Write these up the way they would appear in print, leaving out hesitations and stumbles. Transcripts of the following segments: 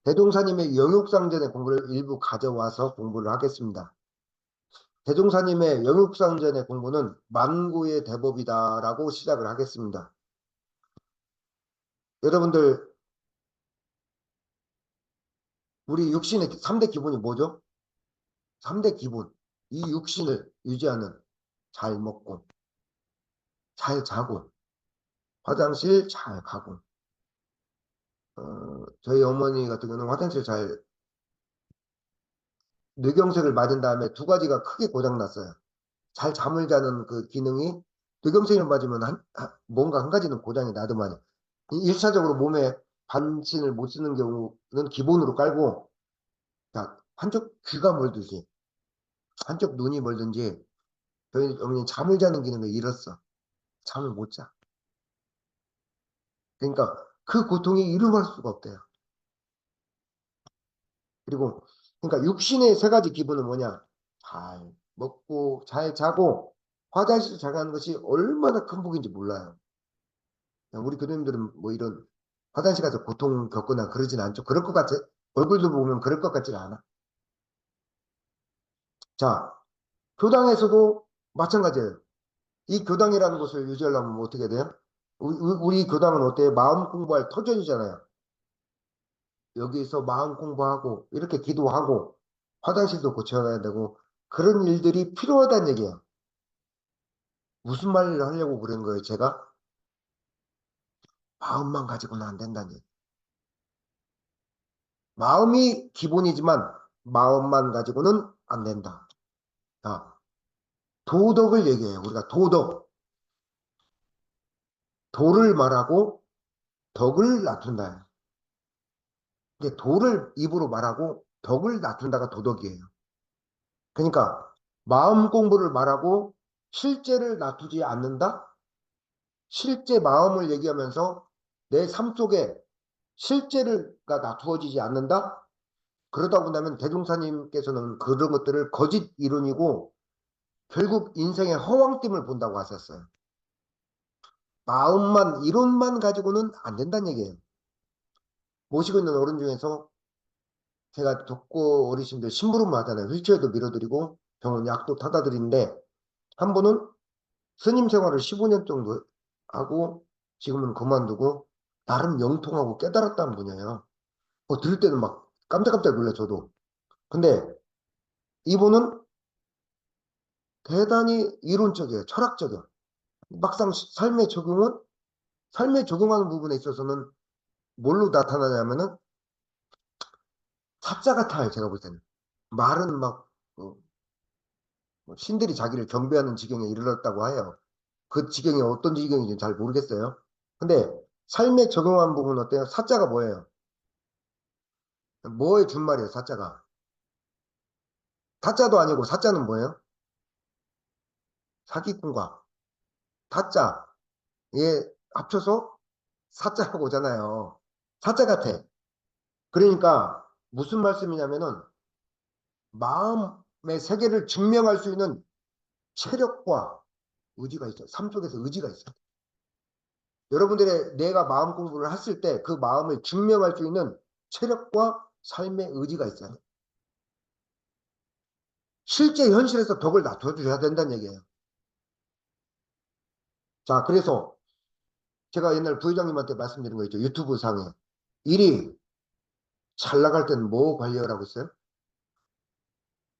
대종사님의 영육상전의 공부를 일부 가져와서 공부를 하겠습니다. 대종사님의 영육상전의 공부는 만구의 대법이다라고 시작을 하겠습니다. 여러분들, 우리 육신의 3대 기본이 뭐죠? 3대 기본. 이 육신을 유지하는 잘 먹고, 잘 자고, 화장실 잘 가고. 저희 어머니 같은 경우는 화장실 잘 뇌경색을 맞은 다음에 두 가지가 크게 고장났어요. 잘 잠을 자는 그 기능이 뇌경색을 맞으면 뭔가 한 가지는 고장이 나더만요. 1차적으로 몸에 반신을 못 쓰는 경우는 기본으로 깔고, 자, 한쪽 귀가 멀듯이, 한쪽 눈이 멀든지, 저희 어머니 잠을 자는 기능을 잃었어. 잠을 못 자. 그러니까 그 고통이 이루말 수가 없대요. 그리고, 그러니까 육신의 세 가지 기본은 뭐냐? 잘 먹고, 잘 자고, 화장실 잘 가는 것이 얼마나 큰 복인지 몰라요. 우리 교수님들은 뭐 이런 화장실 가서 고통 겪거나 그러진 않죠. 그럴 것 같아. 얼굴도 보면 그럴 것 같지가 않아. 자, 교당에서도 마찬가지예요. 이 교당이라는 것을 유지하려면 뭐 어떻게 돼요? 우리 교당은 어때요? 마음 공부할 터전이잖아요. 여기서 마음 공부하고 이렇게 기도하고 화장실도 고쳐야 되고 그런 일들이 필요하다는 얘기예요. 무슨 말을 하려고 그런 거예요, 제가? 마음만 가지고는 안 된다는 얘기. 마음이 기본이지만 마음만 가지고는 안 된다. 자, 도덕을 얘기해요. 우리가 도덕. 도를 말하고 덕을 낮춘다. 이제 도를 입으로 말하고 덕을 낮춘다가 도덕이에요. 그러니까 마음 공부를 말하고 실제를 낮추지 않는다? 실제 마음을 얘기하면서 내 삶 속에 실제가 낮추어지지 않는다? 그러다 본다면 대종사님께서는 그런 것들을 거짓 이론이고 결국 인생의 허황됨을 본다고 하셨어요. 마음만, 이론만 가지고는 안 된다는 얘기예요. 모시고 있는 어른 중에서 제가 독거 어르신들 심부름 하잖아요. 휠체어도 밀어드리고 병원 약도 타다 드리는데 한 분은 스님 생활을 15년 정도 하고 지금은 그만두고 나름 영통하고 깨달았다는 분이에요. 들을 때는 막 깜짝깜짝 놀래 저도. 근데 이분은 대단히 이론적이에요. 철학적이에요. 막상 삶에 적용하는 부분에 있어서는 뭘로 나타나냐면은 사자 같아요. 제가 볼 때는. 말은 막 신들이 자기를 경배하는 지경에 이르렀다고 해요. 그 지경이 어떤 지경인지 잘 모르겠어요. 근데 삶에 적용한 부분은 어때요? 사자가 뭐예요? 뭐의 준말이에요, 사자가? 타짜도 아니고 사자는 뭐예요? 사기꾼과 타짜. 얘 합쳐서 사자라고 오잖아요. 사자 같아. 그러니까 무슨 말씀이냐면은 마음의 세계를 증명할 수 있는 체력과 의지가 있어요. 삶 속에서 의지가 있어요. 여러분들의 내가 마음 공부를 했을 때 그 마음을 증명할 수 있는 체력과 삶의 의지가 있어요. 실제 현실에서 덕을 낮춰줘야 된다는 얘기예요. 자, 그래서 제가 옛날 부회장님한테 말씀드린 거 있죠. 유튜브 상에. 일이 잘 나갈 때는 뭐 관리하라고 했어요?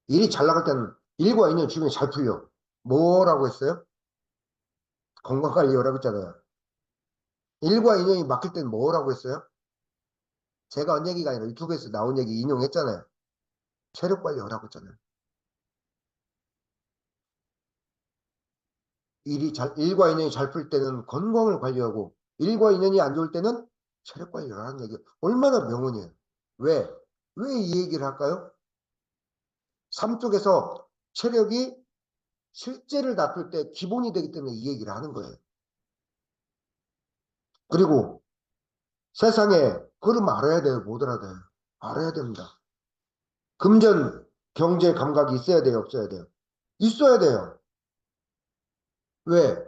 일이 잘 나갈 때는 일과 인연 주변이 잘 풀려. 뭐라고 했어요? 건강 관리하라고 했잖아요. 일과 인연이 막힐 때는 뭐라고 했어요? 제가 한 얘기가 아니라 유튜브에서 나온 얘기 인용했잖아요. 체력 관리하라고 했잖아요. 일과 인연이 잘 풀 때는 건강을 관리하고, 일과 인연이 안 좋을 때는 체력 관리를 하는 얘기. 얼마나 명언이에요. 왜? 왜 이 얘기를 할까요? 삶 속에서 체력이 실제를 다툴 때 기본이 되기 때문에 이 얘기를 하는 거예요. 그리고 세상에 그걸 알아야 돼요. 못 알아요. 알아야 됩니다. 금전, 경제 감각이 있어야 돼요. 없어야 돼요. 있어야 돼요. 왜?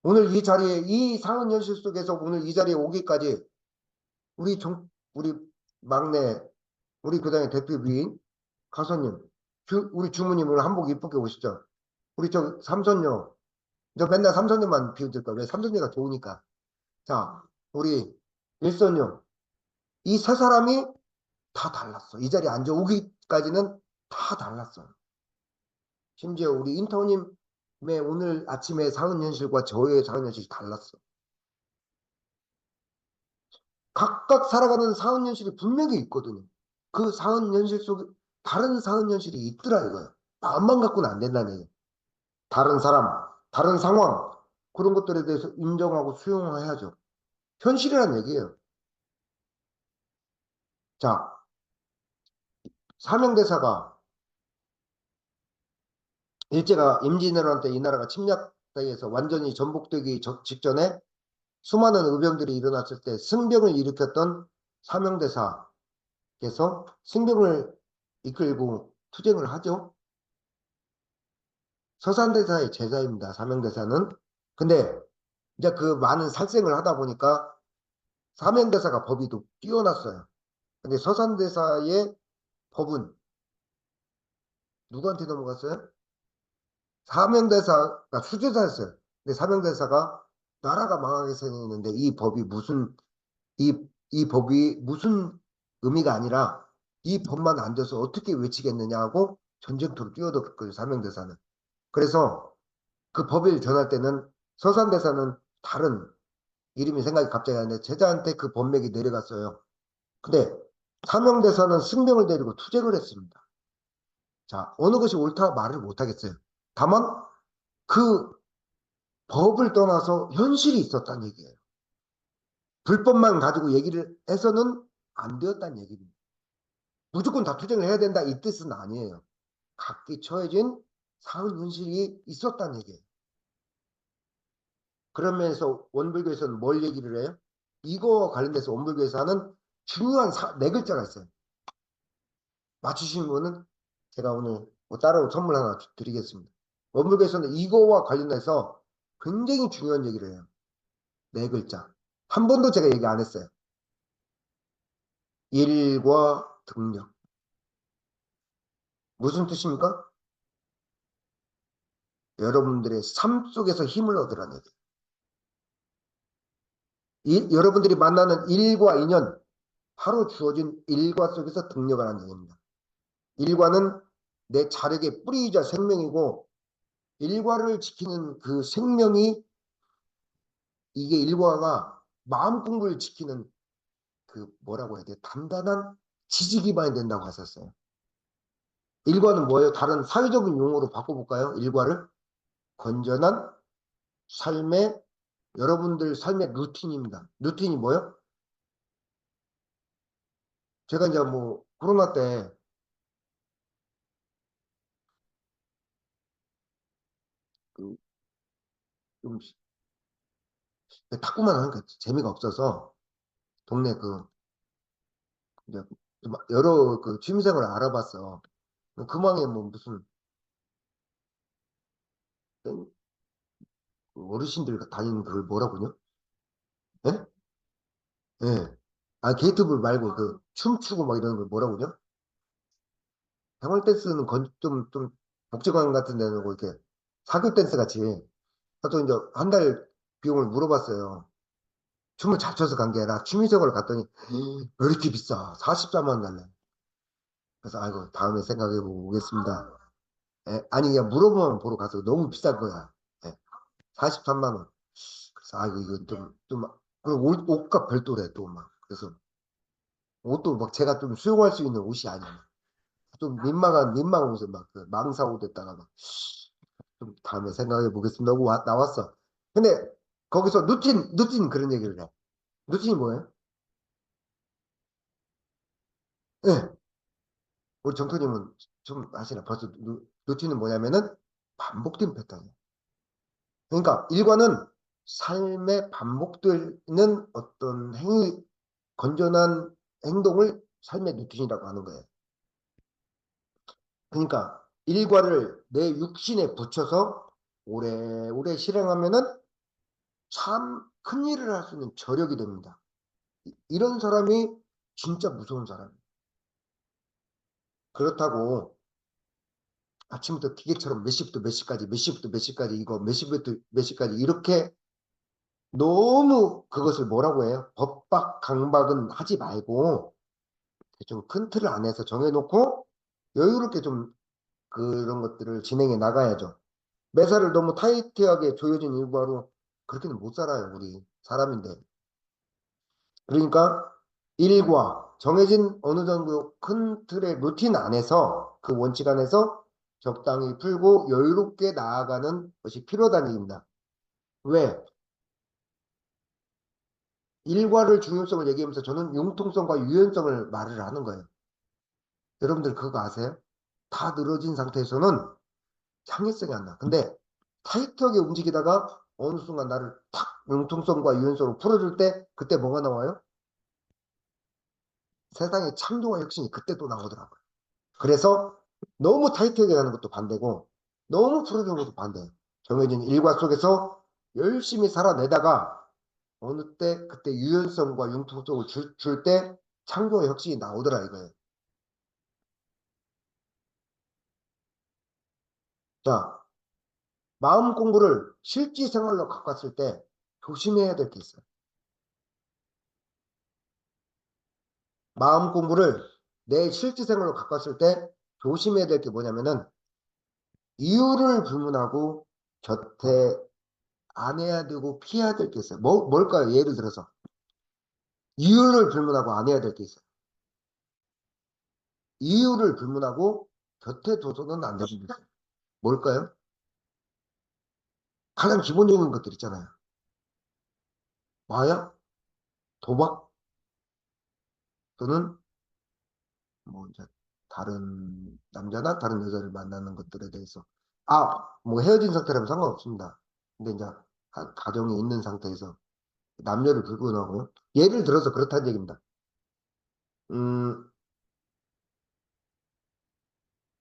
오늘 이 자리에 이 상흔 현실 속에서 오늘 이 자리에 오기까지 우리 막내 우리 교당의 대표 부인 가서님, 우리 주무님 오늘 한복 이쁘게 오시죠? 우리 저 삼손녀, 저 맨날 삼손녀만 비웃을 거야. 왜 삼손녀가 좋으니까. 자, 우리 일손녀, 이 세 사람이 다 달랐어. 이 자리에 앉아오기까지는 다 달랐어. 심지어 우리 인터님의 오늘 아침에 사은현실과 저의 사은현실이 달랐어. 각각 살아가는 사은현실이 분명히 있거든요. 그 사은현실 속에 다른 사은현실이 있더라 이거야. 마음만 갖고는 안 된다는 얘기야. 다른 사람, 다른 상황, 그런 것들에 대해서 인정하고 수용해야죠. 현실이란 얘기예요. 자, 사명대사가 일제가 임진왜란 때 이 나라가 침략당해서 완전히 전복되기 직전에 수많은 의병들이 일어났을 때 승병을 일으켰던 사명대사께서 승병을 이끌고 투쟁을 하죠. 서산대사의 제자입니다. 사명대사는. 근데 이제 그 많은 살생을 하다 보니까 사명대사가 법이 또 뛰어났어요. 근데 서산대사의 법은 누구한테 넘어갔어요? 사명대사가 수제자였어요. 근데 사명대사가 나라가 망하게 생겼는데 이 법이 무슨 의미가 아니라 이 법만 안 돼서 어떻게 외치겠느냐 하고 전쟁터로 뛰어들었거든요. 사명대사는. 그래서 그 법을 전할 때는 서산대사는 다른 이름이 생각이 갑자기 안 나는데 제자한테 그 법맥이 내려갔어요. 근데 사명대사는 승병을 데리고 투쟁을 했습니다. 자, 어느 것이 옳다 말을 못하겠어요. 다만 그 법을 떠나서 현실이 있었다는 얘기예요. 불법만 가지고 얘기를 해서는 안 되었다는 얘기입니다. 무조건 다 투쟁을 해야 된다 이 뜻은 아니에요. 각기 처해진 사회 현실이 있었다는 얘기예요. 그런 면에서 원불교에서는 뭘 얘기를 해요? 이거와 관련돼서 원불교에서 하는 중요한 네 글자가 있어요. 맞추신 분은 제가 오늘 뭐 따로 선물 하나 드리겠습니다. 원불교에서는 이거와 관련해서 굉장히 중요한 얘기를 해요. 네 글자. 한 번도 제가 얘기 안 했어요. 일과 등력. 무슨 뜻입니까? 여러분들의 삶 속에서 힘을 얻으라는 얘기예요. 여러분들이 만나는 일과 인연, 하루 주어진 일과 속에서 등력을 하는 얘기입니다. 일과는 내 자력의 뿌리이자 생명이고 일과를 지키는 그 생명이 이게 일과가 마음 공부를 지키는 그 뭐라고 해야 돼? 단단한 지지 기반이 된다고 하셨어요. 일과는 뭐예요? 다른 사회적인 용어로 바꿔볼까요? 일과를 건전한 삶의 여러분들 삶의 루틴입니다. 루틴이 뭐예요? 제가 이제 뭐 코로나 때 그 좀 탁구만 하니까 재미가 없어서 동네 그 이제 좀 여러 그 취미생활을 알아봤어. 그 망에 뭐 무슨 그 어르신들 다니는 그걸 뭐라고요? 예? 예. 아 게이트볼 말고 그 춤추고 막 이러는 걸 뭐라고요? 생활 댄스는 좀 복지관 같은 데는 뭐 이렇게 사교 댄스 같이. 또 이제 한 달 비용을 물어봤어요. 춤을 잘 춰서 간 게 아니라 취미생활을 갔더니 왜 이렇게 비싸? 44만 원 달래. 그래서 아이고 다음에 생각해 보고 오겠습니다. 예, 아니 그냥 물어보면 보러 가서 너무 비싼 거야. 예, 43만 원. 그래서 아이고 이거 좀 그리고 옷값 별도래 또 막. 그래서 옷도 막 제가 좀 수용할 수 있는 옷이 아니야. 좀 민망한 옷을 막그 망사 옷에다가 막 좀 다음에 생각해 보겠습니다 하고 나왔어. 근데 거기서 루틴 그런 얘기를 해. 루틴이 뭐예요? 예. 우리 정토님은 좀 아시나? 벌써 루틴은 뭐냐면은 반복된 패턴이에요. 그러니까 일과는 삶에 반복되는 어떤 건전한 행동을 삶의 루틴이라고 하는 거예요. 그러니까 일과를 내 육신에 붙여서 오래오래 실행하면은 참 큰 일을 할 수 있는 저력이 됩니다. 이런 사람이 진짜 무서운 사람이에요. 그렇다고 아침부터 기계처럼 몇 시부터 몇 시까지, 몇 시부터 몇 시까지 이거, 몇 시부터 몇 시까지 이렇게 너무 그것을 뭐라고 해요? 법박 강박은 하지 말고 좀 큰 틀을 안에서 정해놓고 여유롭게 좀 그런 것들을 진행해 나가야죠. 매사를 너무 타이트하게 조여진 일과로 그렇게는 못 살아요, 우리 사람인데. 그러니까 일과 정해진 어느 정도 큰 틀의 루틴 안에서 그 원칙 안에서 적당히 풀고 여유롭게 나아가는 것이 필요하다는 얘기입니다. 왜? 일과를 중요성을 얘기하면서 저는 융통성과 유연성을 말을 하는 거예요. 여러분들 그거 아세요? 다 늘어진 상태에서는 창의성이 안 나. 근데 타이트하게 움직이다가 어느 순간 나를 탁 융통성과 유연성으로 풀어줄 때 그때 뭐가 나와요? 세상의 창조와 혁신이 그때 또 나오더라고요. 그래서 너무 타이트하게 가는 것도 반대고 너무 풀어주는 것도 반대예요. 정해진 일과 속에서 열심히 살아내다가 어느 때 그때 유연성과 융통성을 줄 때 창조와 혁신이 나오더라 이거예요. 자, 마음 공부를 실제 생활로 갖고 왔을 때 조심해야 될 게 있어요. 마음 공부를 내 실제 생활로 갖고 왔을 때 조심해야 될 게 뭐냐면은 이유를 불문하고 곁에 안 해야 되고 피해야 될 게 있어요. 뭘까요? 예를 들어서 이유를 불문하고 안 해야 될 게 있어요. 이유를 불문하고 곁에 둬서는 안 되는 게 있어요. 뭘까요? 가장 기본적인 것들 있잖아요. 마약, 도박, 또는 뭐 이제 다른 남자나 다른 여자를 만나는 것들에 대해서 뭐 헤어진 상태라면 상관없습니다. 근데 이제 가정에 있는 상태에서 남녀를 불구하고 예를 들어서 그렇다는 얘기입니다. 음,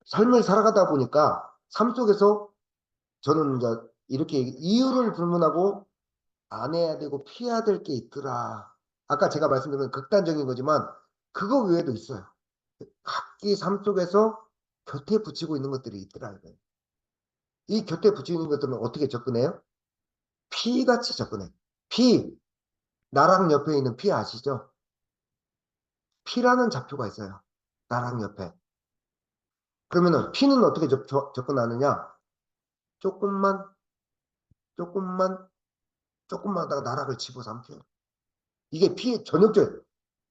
삶을 살아가다 보니까 삶 속에서 저는 이제 이렇게 이유를 불문하고 안 해야 되고 피해야 될 게 있더라. 아까 제가 말씀드린 극단적인 거지만 그거 외에도 있어요. 각기 삶 속에서 곁에 붙이고 있는 것들이 있더라 이거예요. 이 곁에 붙이고 있는 것들은 어떻게 접근해요? 피같이 접근해. 피, 나랑 옆에 있는 피 아시죠? 피라는 좌표가 있어요. 나랑 옆에. 그러면은 피는 어떻게 접근하느냐? 조금만, 조금만, 조금만 하다가 나락을 집어삼켜요. 이게 피의 전형적.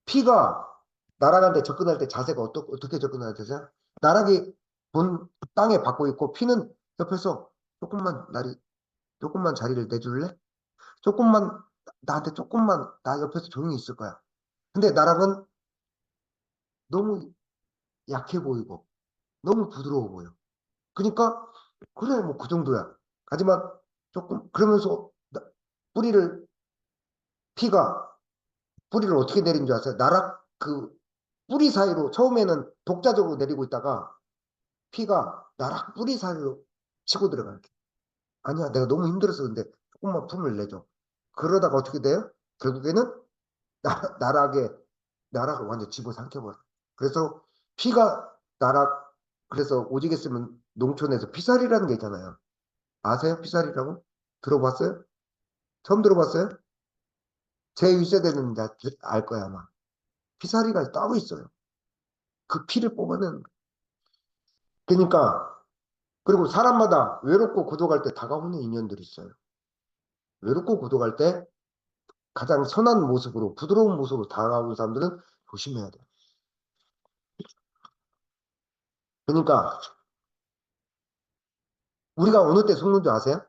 피가 나락한테 접근할 때 자세가 어떻게 접근해야 되죠? 나락이 본 땅에 받고 있고 피는 옆에서 조금만 자리를 내줄래? 조금만 나한테 조금만 나 옆에서 조용히 있을 거야. 근데 나락은 너무 약해 보이고 너무 부드러워 보여. 그러니까 그래 뭐 그 정도야. 하지만 조금 그러면서 뿌리를 피가 뿌리를 어떻게 내린 줄 아세요? 나락 그 뿌리 사이로 처음에는 독자적으로 내리고 있다가 피가 나락 뿌리 사이로 치고 들어갈게. 아니야, 내가 너무 힘들어서 근데 조금만 품을 내줘. 그러다가 어떻게 돼요? 결국에는 나락에 나락을 완전 집어삼켜버려. 그래서 피가 나락 그래서 오지게 쓰면 농촌에서 피살이라는 게 있잖아요. 아세요? 피살이라고? 들어봤어요? 처음 들어봤어요? 제 1세대는 알 거야 아마. 피살이가 따로 있어요. 그 피를 뽑아내는 거예요. 그러니까 그리고 사람마다 외롭고 고독할 때 다가오는 인연들이 있어요. 외롭고 고독할 때 가장 선한 모습으로 부드러운 모습으로 다가오는 사람들은 조심해야 돼요. 그러니까 우리가 어느 때 속는 줄 아세요?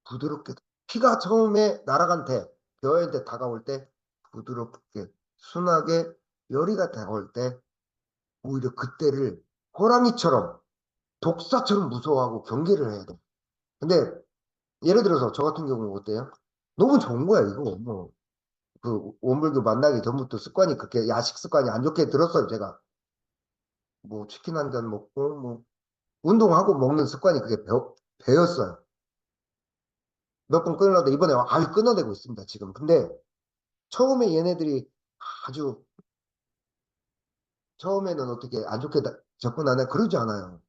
부드럽게 피가 처음에 날아간 때 여인한테 다가올 때 부드럽게 순하게 열이가 다가올 때 오히려 그때를 호랑이처럼 독사처럼 무서워하고 경계를 해야 돼. 근데 예를 들어서 저 같은 경우는 어때요? 너무 좋은 거야 이거 뭐 그 원불교 만나기 전부터 습관이 그렇게 야식 습관이 안 좋게 들었어요 제가. 뭐 치킨 한 잔 먹고 뭐 운동하고 먹는 습관이 그게 배였어요. 몇 번 끊으려다 이번에 아예 끊어내고 있습니다 지금. 근데 처음에 얘네들이 아주 처음에는 어떻게 안 좋게 접근하나 그러지 않아요.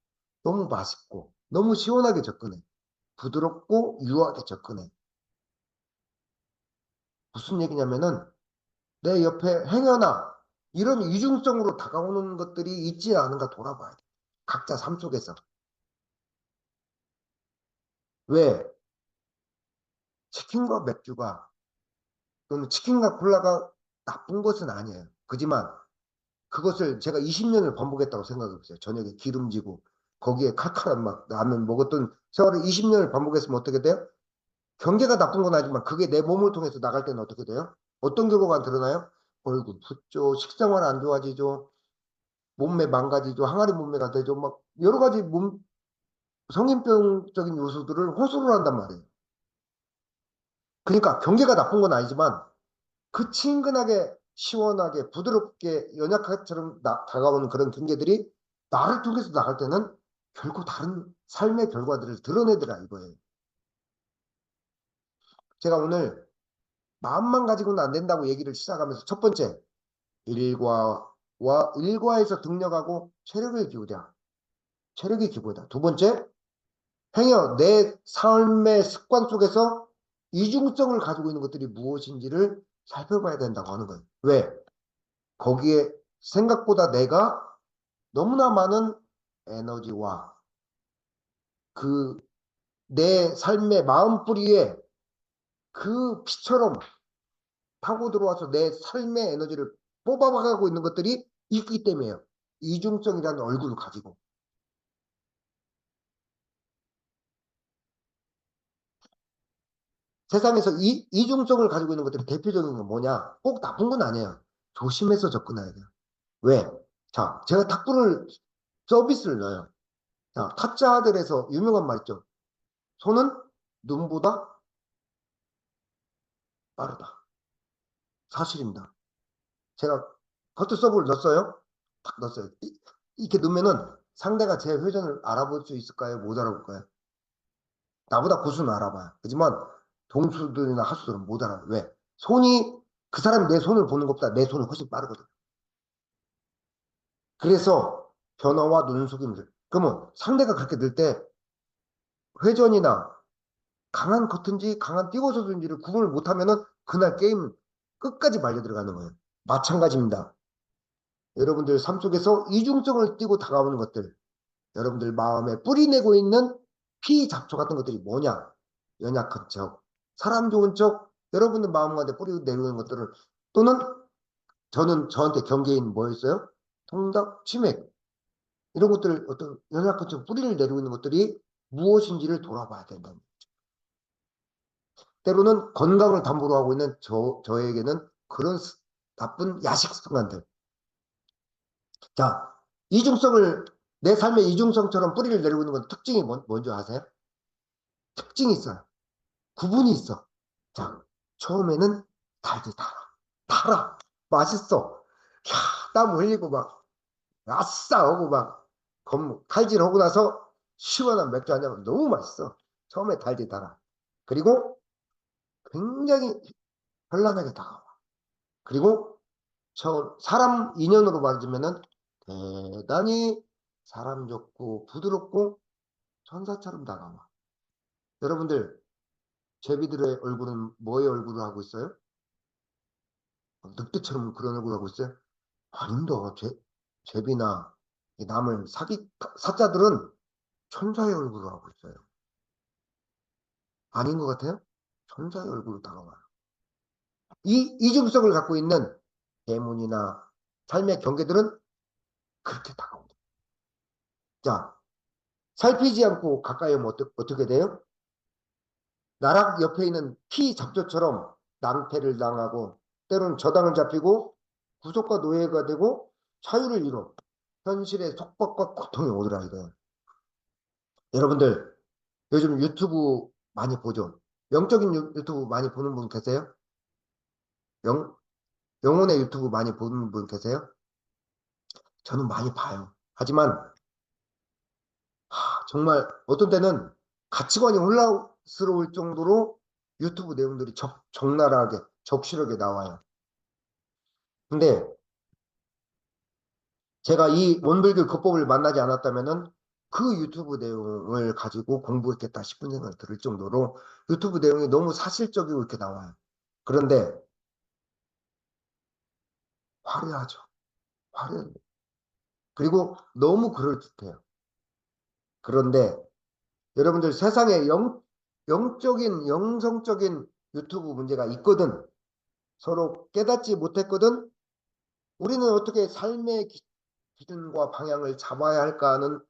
너무 맛있고 너무 시원하게 접근해. 부드럽고 유하게 접근해. 무슨 얘기냐면은 내 옆에 행여나 이런 이중성으로 다가오는 것들이 있지 않은가 돌아봐야 돼. 각자 삶 속에서. 왜? 치킨과 맥주가 또는 치킨과 콜라가 나쁜 것은 아니에요. 그지만 그것을 제가 20년을 반복했다고 생각해보세요. 저녁에 기름지고 거기에 칼칼한 막 라면 먹었던 세월을 20년을 반복했으면 어떻게 돼요? 경계가 나쁜 건 아니지만 그게 내 몸을 통해서 나갈 때는 어떻게 돼요? 어떤 결과가 드러나요? 얼굴 붓죠. 식생활 안 좋아지죠. 몸매 망가지죠. 항아리 몸매가 되죠. 막 여러 가지 성인병적인 요소들을 호소를 한단 말이에요. 그러니까 경계가 나쁜 건 아니지만 그 친근하게 시원하게 부드럽게 연약한처럼 다가오는 그런 경계들이 나를 통해서 나갈 때는 결국 다른 삶의 결과들을 드러내더라 이거예요. 제가 오늘 마음만 가지고는 안 된다고 얘기를 시작하면서 첫 번째 일과에서 등력하고 체력을 기울여. 체력이 기부다. 두 번째, 행여 내 삶의 습관 속에서 이중성을 가지고 있는 것들이 무엇인지를 살펴봐야 된다고 하는 거예요. 왜? 거기에 생각보다 내가 너무나 많은 에너지와 그 내 삶의 마음뿌리에 그 피처럼 타고 들어와서 내 삶의 에너지를 뽑아가고 있는 것들이 있기 때문에요. 이중성이라는 얼굴을 가지고. 세상에서 이중성을 가지고 있는 것들이 대표적인 건 뭐냐? 꼭 나쁜 건 아니에요. 조심해서 접근해야 돼요. 왜? 자, 제가 탁구를 서비스를 넣어요. 자, 타짜들에서 유명한 말 있죠. 손은 눈보다 빠르다. 사실입니다. 제가 커트 서브를 넣었어요. 탁 넣었어요. 이렇게 넣으면은 상대가 제 회전을 알아볼 수 있을까요? 못 알아볼까요? 나보다 고수는 알아봐요. 하지만 동수들이나 하수들은 못 알아요. 왜? 손이 그 사람이 내 손을 보는 것보다 내 손이 훨씬 빠르거든. 그래서 변화와 눈속임들. 그러면 상대가 그렇게 넣을 때 회전이나 강한 커튼지 강한 띄워서든지를 구분을 못하면은 그날 게임 끝까지 말려 들어가는 거예요. 마찬가지입니다. 여러분들 삶 속에서 이중성을 띠고 다가오는 것들, 여러분들 마음에 뿌리내고 있는 피잡초 같은 것들이 뭐냐? 연약한 척, 사람 좋은 척, 여러분들 마음 가운데 뿌리 내리는 것들을 또는 저는 저한테 경계인 뭐였어요? 통닭, 치맥 이런 것들 어떤 연약한 척 뿌리를 내리고 있는 것들이 무엇인지를 돌아봐야 된다. 때로는 건강을 담보로 하고 있는 저에게는 그런 나쁜 야식 습관들. 자, 이중성을 내 삶의 이중성처럼 뿌리를 내리고 있는 건 특징이 뭔지 아세요? 특징이 있어요. 구분이 있어. 자, 처음에는 달지 달아. 달아. 맛있어. 야, 땀 흘리고 막 아싸 하고 막 칼질하고 나서 시원한 맥주 한 잔 너무 맛있어. 처음에 달지 달아. 그리고 굉장히 현란하게 다가와. 그리고 사람 인연으로 맞으면은 대단히 사람 좋고 부드럽고 천사처럼 다가와. 여러분들 제비들의 얼굴은 뭐의 얼굴을 하고 있어요? 늑대처럼 그런 얼굴을 하고 있어요? 아닙니다. 제비나 이 남을 사자들은 천사의 얼굴을 하고 있어요. 아닌 것 같아요? 천사의 얼굴로 다가와요. 이 이중성을 갖고 있는 대문이나 삶의 경계들은 그렇게 다가옵니다. 자, 살피지 않고 가까이 오면 어떻게 돼요? 나락 옆에 있는 피 잡초처럼 낭패를 당하고 때로는 저당을 잡히고 구속과 노예가 되고 자유를 잃어 현실의 속박과 고통이 오더라 이거예요. 여러분들 요즘 유튜브 많이 보죠? 영적인 유튜브 많이 보는 분 계세요? 영, 영혼의 유튜브 많이 보는 분 계세요? 저는 많이 봐요. 하지만 정말 어떤 때는 가치관이 혼란스러울 정도로 유튜브 내용들이 적나라하게 적실하게 나와요. 근데 제가 이 원불교 거법을 만나지 않았다면은 그 유튜브 내용을 가지고 공부했겠다 싶은 생각이 들 정도로 유튜브 내용이 너무 사실적이고 이렇게 나와요. 그런데 화려하죠. 화려. 그리고 너무 그럴듯해요. 그런데 여러분들 세상에 영적인, 영성적인 유튜브 문제가 있거든. 서로 깨닫지 못했거든. 우리는 어떻게 삶의 기준과 방향을 잡아야 할까 하는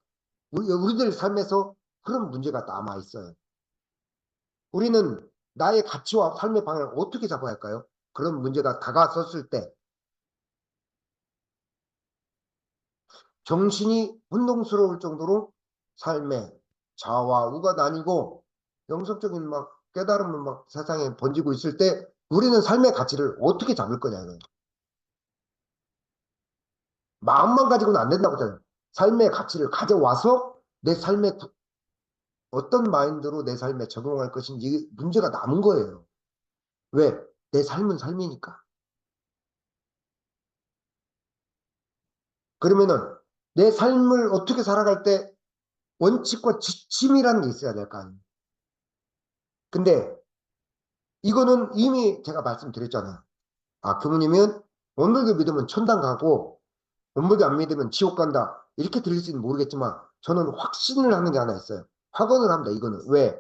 우리들 삶에서 그런 문제가 남아 있어요. 우리는 나의 가치와 삶의 방향을 어떻게 잡아야 할까요? 그런 문제가 다가섰을 때 정신이 혼동스러울 정도로 삶의 좌와 우가 나뉘고 영성적인 막 깨달음을 막 세상에 번지고 있을 때 우리는 삶의 가치를 어떻게 잡을 거냐고요. 마음만 가지고는 안 된다고 하잖아요. 삶의 가치를 가져와서 내 삶의 어떤 마인드로 내 삶에 적용할 것인지 문제가 남은 거예요. 왜? 내 삶은 삶이니까. 그러면은 내 삶을 어떻게 살아갈 때 원칙과 지침이라는 게 있어야 될 거 아니에요. 근데 이거는 이미 제가 말씀드렸잖아요. 아, 교무님은 원불교 믿으면 천당 가고 원불교 안 믿으면 지옥 간다. 이렇게 들릴지는 모르겠지만 저는 확신을 하는 게 하나 있어요. 확언을 합니다. 이거는. 왜?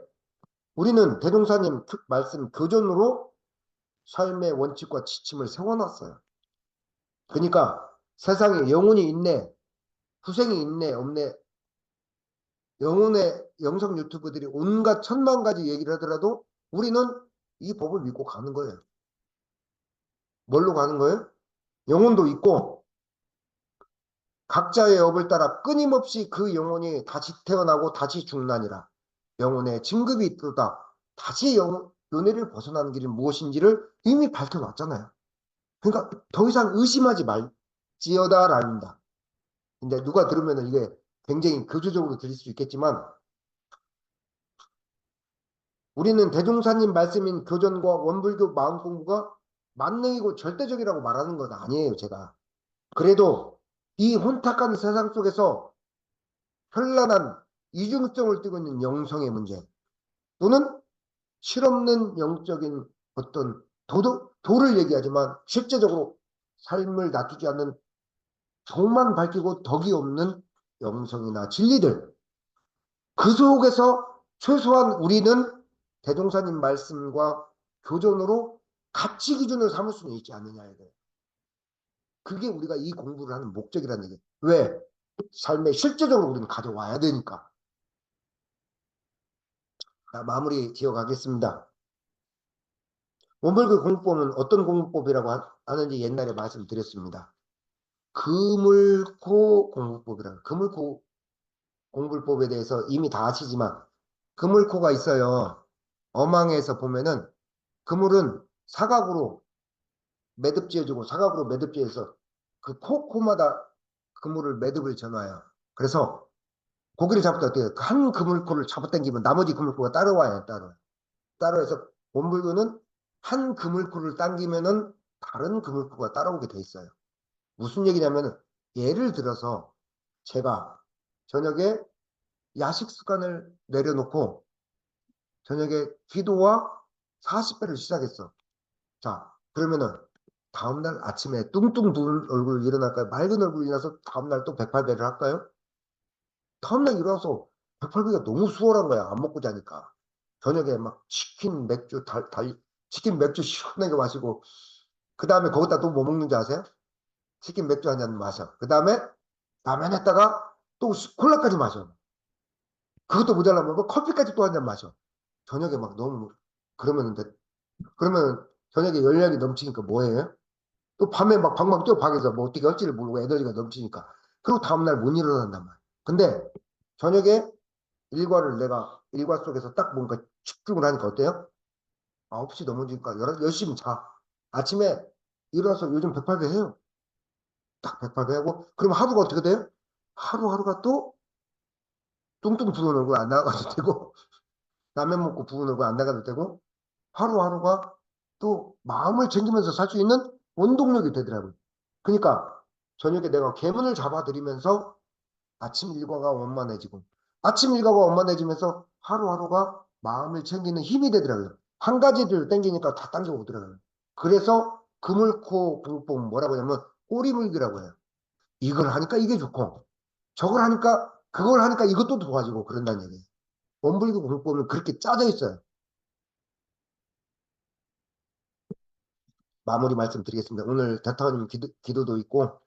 우리는 대종사님 말씀 교전으로 삶의 원칙과 지침을 세워놨어요. 그러니까 세상에 영혼이 있네, 후생이 있네, 없네, 영혼의 영성 유튜브들이 온갖 천만 가지 얘기를 하더라도 우리는 이 법을 믿고 가는 거예요. 뭘로 가는 거예요? 영혼도 있고 각자의 업을 따라 끊임없이 그 영혼이 다시 태어나고 다시 죽나니라. 영혼의 징급이 있다. 다시 요네를 벗어나는 길이 무엇인지를 이미 밝혀놨잖아요. 그러니까 더 이상 의심하지 말지어다랍니다. 근데 누가 들으면 이게 굉장히 교조적으로 들릴 수 있겠지만 우리는 대종사님 말씀인 교전과 원불교 마음 공부가 만능이고 절대적이라고 말하는 건 아니에요, 제가. 그래도 이 혼탁한 세상 속에서 현란한 이중성을 띠고 있는 영성의 문제 또는 실없는 영적인 어떤 도를 얘기하지만 실제적으로 삶을 놔두지 않는 정만 밝히고 덕이 없는 영성이나 진리들 그 속에서 최소한 우리는 대종사님 말씀과 교전으로 가치 기준을 삼을 수는 있지 않느냐 이거예요. 그게 우리가 이 공부를 하는 목적이라는 얘기예요. 왜? 삶에 실제적으로 우리는 가져와야 되니까. 자, 마무리 지어가겠습니다. 원불교 공부법은 어떤 공부법이라고 하는지 옛날에 말씀드렸습니다. 그물코 공부법이라고. 그물코 공부법에 대해서 이미 다 아시지만 그물코가 있어요. 어망에서 보면은 그물은 사각으로 매듭지어주고 사각으로 매듭지어서 그 코마다 그물을 매듭을 쳐놔요. 그래서 고기를 잡을 때 어때요? 한 그물코를 잡아당기면 나머지 그물코가 따라와요. 따라해서 원불교는 한 그물코를 당기면은 다른 그물코가 따라오게 돼 있어요. 무슨 얘기냐면은 예를 들어서 제가 저녁에 야식 습관을 내려놓고 저녁에 기도와 40배를 시작했어. 자, 그러면은 다음날 아침에 뚱뚱 부은 얼굴 일어날까요? 맑은 얼굴 일어나서 다음날 또 108배를 할까요? 다음날 일어나서 108배가 너무 수월한 거야. 안 먹고 자니까. 저녁에 막 치킨, 맥주, 치킨, 맥주 시원하게 마시고 그 다음에 거기다 또 뭐 먹는지 아세요? 치킨, 맥주 한 잔 마셔. 그 다음에 라면 했다가 또 콜라까지 마셔. 그것도 모자라면 뭐 커피까지 또 한 잔 마셔. 저녁에 막 너무 그러면 저녁에 열량이 넘치니까 뭐해요? 또 밤에 막 방방 뛰어 밖에서 뭐 어떻게 할지를 모르고 에너지가 넘치니까. 그리고 다음날 못 일어난단 말이야. 근데 저녁에 내가 일과 속에서 딱 뭔가 집중을 하니까 어때요? 9시 넘어지니까 열심히 자. 아침에 일어나서 요즘 108배 해요. 딱 108배 하고 그럼 하루가 어떻게 돼요? 하루하루가 또 뚱뚱 부은 얼굴 안 나가도 되고 라면 먹고 부은 얼굴 안 나가도 되고 하루하루가 또 마음을 챙기면서 살 수 있는 원동력이 되더라고요. 그러니까 저녁에 내가 계문을 잡아들이면서 아침 일과가 원만해지고 아침 일과가 원만해지면서 하루하루가 마음을 챙기는 힘이 되더라고요. 한 가지를 땡기니까 다 당겨오더라고요. 그래서 그물코 불법 뭐라고 하냐면 꼬리물기라고 해요. 이걸 하니까 이게 좋고 저걸 하니까 그걸 하니까 이것도 좋아지고 그런다는 얘기예요. 원불교 불법은 그렇게 짜져 있어요. 마무리 말씀드리겠습니다. 오늘 대타원님 기도도 있고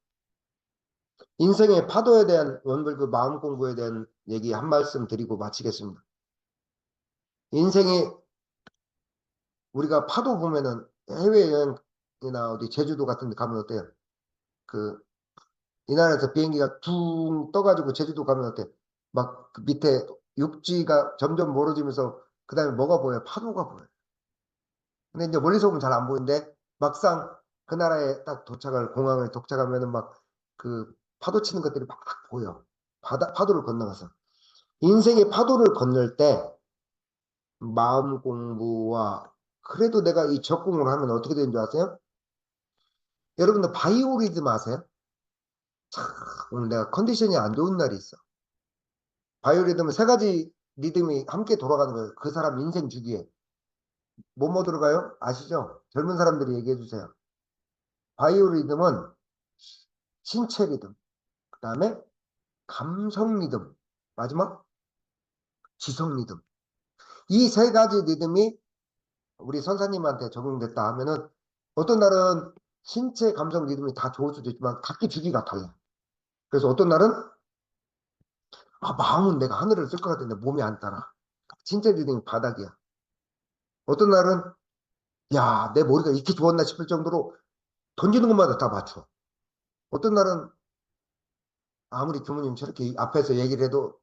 인생의 파도에 대한 원불교 마음 공부에 대한 얘기 한 말씀 드리고 마치겠습니다. 인생이 우리가 파도 보면은 해외여행이나 어디 제주도 같은 데 가면 어때요? 그, 이 나라에서 비행기가 둥 떠가지고 제주도 가면 어때? 막그 밑에 육지가 점점 멀어지면서 그 다음에 뭐가 보여요? 파도가 보여요. 근데 이제 멀리서 보면 잘 안 보이는데 막상 그 나라에 딱 도착을, 공항을 도착하면은 막 그 파도 치는 것들이 막 보여. 파도를 건너가서. 인생의 파도를 건널 때 마음 공부와 그래도 내가 이 적공을 하면 어떻게 되는 줄 아세요? 여러분들 바이오리듬 아세요? 오늘 내가 컨디션이 안 좋은 날이 있어. 바이오리듬은 세 가지 리듬이 함께 돌아가는 거예요. 그 사람 인생 주기에. 뭐뭐 들어가요? 아시죠? 젊은 사람들이 얘기해 주세요. 바이오리듬은 신체 리듬, 그 다음에 감성 리듬, 마지막 지성 리듬. 이 세 가지 리듬이 우리 선사님한테 적용됐다 하면은 어떤 날은 신체 감성 리듬이 다 좋을 수도 있지만 각기 주기가 달라. 그래서 어떤 날은 마음은 내가 하늘을 쓸 것 같은데 몸이 안 따라. 신체 리듬이 바닥이야. 어떤 날은 야, 내 머리가 이렇게 좋았나 싶을 정도로 던지는 것마다 다 맞춰. 어떤 날은 아무리 교무님 저렇게 앞에서 얘기를 해도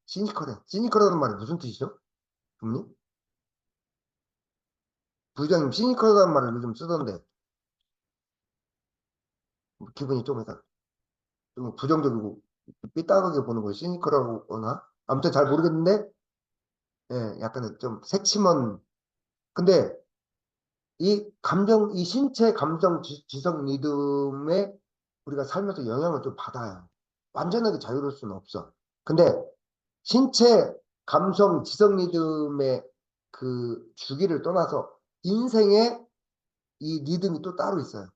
시니컬해. 시니컬하다는 말이 무슨 뜻이죠? 교무님? 부장님 시니컬하다는 말을 요즘 쓰던데 기분이 좀 약간 좀 부정적이고 삐딱하게 보는 걸 시니컬하고 거나 아무튼 잘 모르겠는데 예, 약간 좀 새침한 근데 이 감정, 이 신체 감정 지성 리듬에 우리가 살면서 영향을 좀 받아요. 완전하게 자유로울 수는 없어. 근데 신체 감성 지성 리듬의 그 주기를 떠나서 인생의 이 리듬이 또 따로 있어요.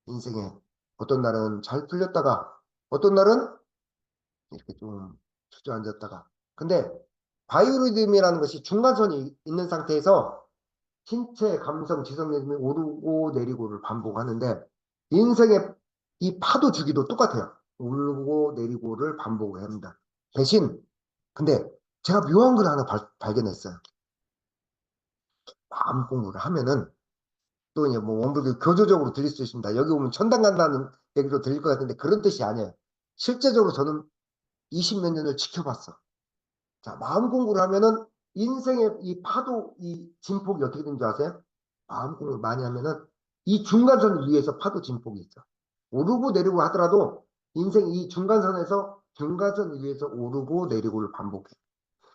인생에 어떤 날은 잘 풀렸다가 어떤 날은 이렇게 좀 주저앉았다가 근데 바이오리듬이라는 것이 중간선이 있는 상태에서 신체, 감성, 지성 리듬이 오르고 내리고를 반복하는데 인생의 이 파도 주기도 똑같아요. 오르고 내리고를 반복을 합니다. 대신 근데 제가 묘한 걸 하나 발견했어요. 마음 공부를 하면은 또 이제 뭐 원불교 교조적으로 들릴 수 있습니다. 여기 오면 천당 간다는 얘기로 들릴 것 같은데 그런 뜻이 아니에요. 실제적으로 저는 20몇 년을 지켜봤어. 자, 마음 공부를 하면은 인생의 이 파도, 이 진폭이 어떻게 되는 줄 아세요? 마음 공부를 많이 하면은 이 중간선 위에서 파도 진폭이 있어. 오르고 내리고 하더라도 인생 이 중간선에서 중간선 위에서 오르고 내리고를 반복해.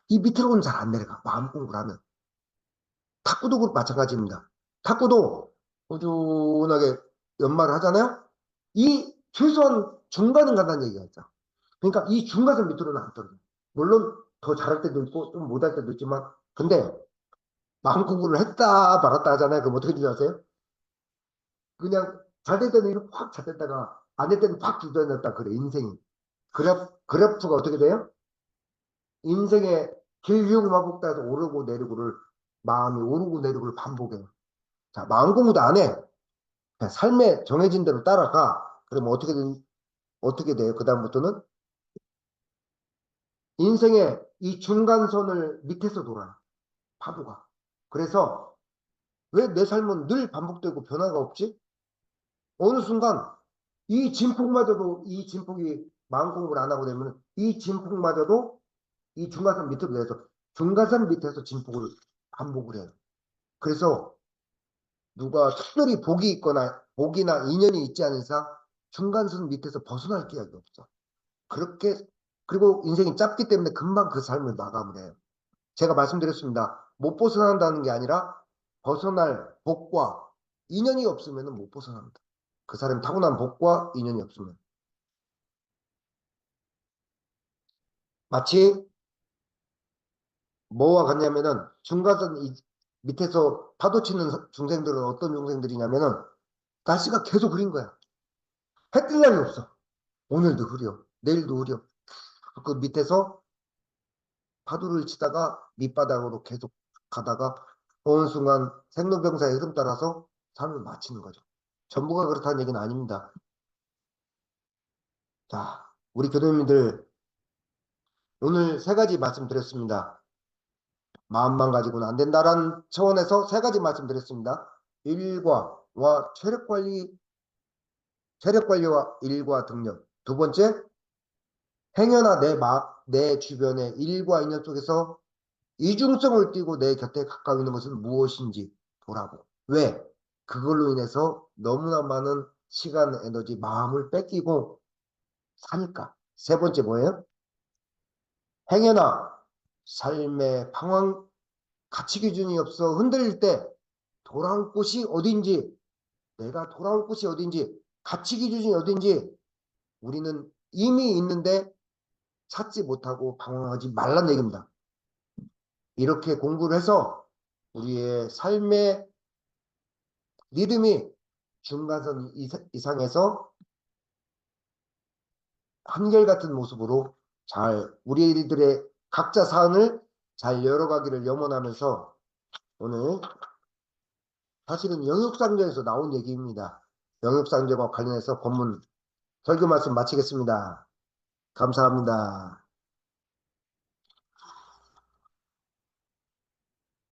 이 밑으로는 잘 안 내려가. 마음 공부를 하면. 탁구도 마찬가지입니다. 탁구도 꾸준하게 연말을 하잖아요. 이 최소한 중간은 간다는 얘기가 있죠. 그러니까 이 중간선 밑으로는 안 떨어져. 물론 더 잘할 때도 있고 좀 못할 때도 있지만 근데 마음 공부를 했다 말았다 하잖아요. 그럼 어떻게 되지 아세요? 그냥 잘 될 때는 이렇게 확 잘 됐다가 안 될 때는 확 주저앉았다 그래 인생이. 그래프가 어떻게 돼요? 인생의 길흉마복다에서 오르고 내리고를 마음이 오르고 내리고를 반복해요. 자, 마음 공부도 안 해. 그냥 삶에 정해진 대로 따라가. 그러면 어떻게 돼요? 그다음부터는 인생의 이 중간선을 밑에서 돌아요. 파도가. 그래서 왜 내 삶은 늘 반복되고 변화가 없지? 어느 순간 이 진폭마저도 이 진폭이 마음 공부를 안 하고 되면 이 진폭마저도 이 중간선 밑으로 내서 중간선 밑에서 진폭을 반복을 해요. 그래서 누가 특별히 복이 있거나 복이나 인연이 있지 않은 이상 중간선 밑에서 벗어날 기약이 없어. 그렇게 그리고 인생이 짧기 때문에 금방 그 삶을 마감을 해요. 제가 말씀드렸습니다. 못 벗어난다는 게 아니라 벗어날 복과 인연이 없으면 못 벗어납니다. 그 사람이 타고난 복과 인연이 없으면. 마치 뭐와 같냐면은 중간선 밑에서 파도 치는 중생들은 어떤 중생들이냐면은 날씨가 계속 흐린 거야. 해 뜰 날이 없어. 오늘도 흐려. 내일도 흐려. 그 밑에서 파도를 치다가 밑바닥으로 계속 가다가 어느 순간 생로병사의 흐름 따라서 삶을 마치는 거죠. 전부가 그렇다는 얘기는 아닙니다. 자, 우리 교도님들 오늘 세 가지 말씀드렸습니다. 마음만 가지고는 안 된다라는 차원에서 세 가지 말씀드렸습니다. 일과와 체력 관리와 일과 등력. 두 번째, 행여나 내 주변의 일과 인연 속에서 이중성을 띠고 내 곁에 가까이 있는 것은 무엇인지 보라고. 왜? 그걸로 인해서 너무나 많은 시간, 에너지, 마음을 뺏기고 사니까. 세 번째 뭐예요? 행여나 삶의 방황, 가치 기준이 없어 흔들릴 때 돌아올 곳이 어딘지, 내가 돌아올 곳이 어딘지, 가치 기준이 어딘지 우리는 이미 있는데 찾지 못하고 방황하지 말란 얘기입니다. 이렇게 공부를 해서 우리의 삶의 리듬이 중간선 이상에서 한결같은 모습으로 잘 우리들의 각자 사안을 잘 열어가기를 염원하면서 오늘 사실은 영육상조에서 나온 얘기입니다. 영육상조와 관련해서 본문 설교 말씀 마치겠습니다. 감사합니다.